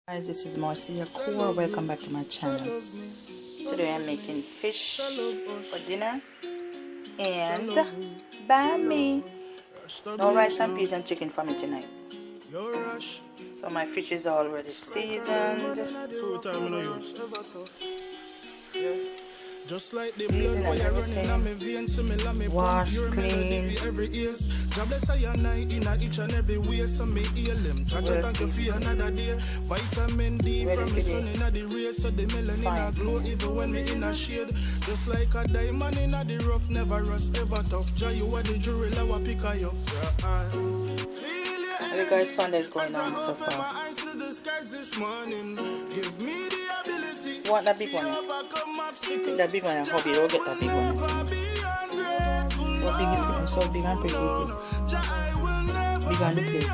Guys, this is Marcia Coore. Welcome back to my channel. Today I'm making fish for dinner and bami. No rice and peas and chicken for me tonight. So my fish is already seasoned. Just like the Season blood and everything. Wash, clean. Vitamin D from the sun in the rays, so the melanin glow even when we in a shade. Just like a diamond in the rough, never rust, ever tough. Jai, you are the jewel, I will pick you up. How you guys Sunday's going on so far? Want that big one? Take that big one and hobby, we'll get that big one. What big is it? So big and pretty. Big on the plate.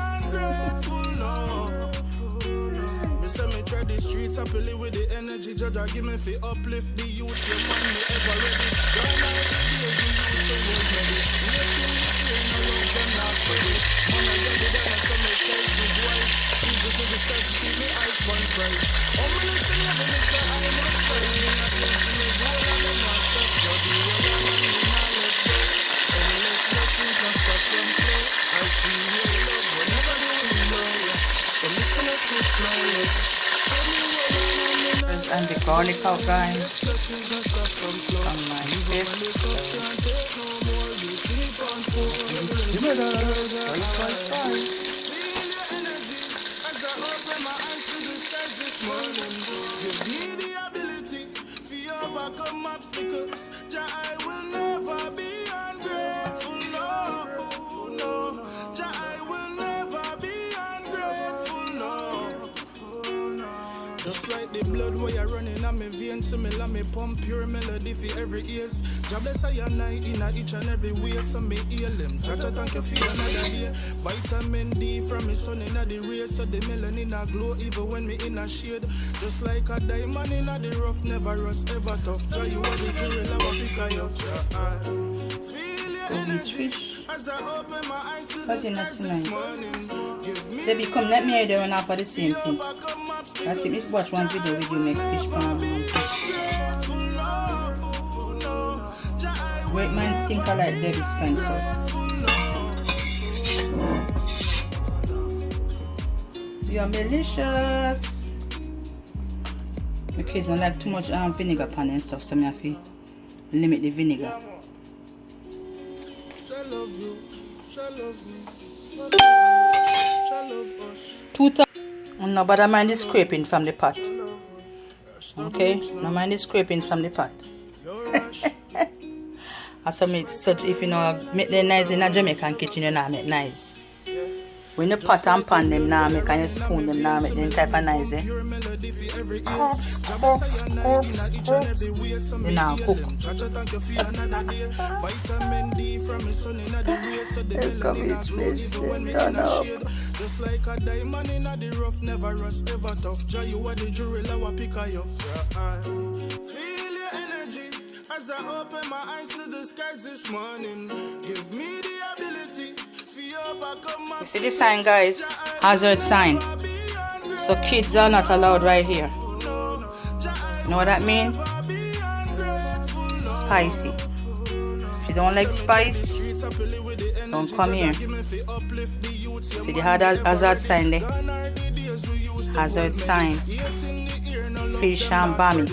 Me try the streets happily with the energy. Judge I give me fi uplift the youth. Your man me ever ready. Don't know the days we used to work ready. Making me clear no love them not ready. Man I get it done and some me tell his wife. Easy to the start to keep me eyes one price. Oh me listen to the Mr. I must pray. Me not listen to me goal and me not stop. Just the way I'm on me now let's go. Endless blessings and stop them flow. I see real love whenever they know. So listen up to slowly. And the garlic out, guys. On my fish. Just like the blood where you're running on me veins, so me let me pump pure melody for every ears. Jah bless I and I in each and every way, so me heal them. Jah thank you for another day. Vitamin D from me sun in the rays, so the melanin a glow even when me in a shade. Just like a diamond in the rough, never rust, ever tough. Jah you are the jewel, I will pick you up. Feel your energy as I open my eyes to the skies this morning. They become let me either run off for the same thing. That's it. Let's watch one video with you make fish farm and fish. Great minds think alike, Debbie Spencer. You're delicious. The kids don't like too much vinegar pan and stuff, so I have to limit the vinegar. No, but I mind the scraping from the pot. Okay? No mind the scraping from the pot. As I make such, if you know, make them nice in a Jamaican kitchen, you know, make nice. When you pot and pan them now, make and you spoon them now, make them type of nice, eh? Scraps. They now cook. Escovich fish, turn up. Just like a diamond in the rough, never rust, ever tough. Jai, you are the jewel, I will pick you up. Feel your energy as I open my eyes to the skies this morning. Give me the ability. You see this sign, guys? Hazard sign. So kids are not allowed right here. You know what that means? Spicy. If you don't like spice, don't come here. See the hazard sign there? Hazard sign. Fish and bami.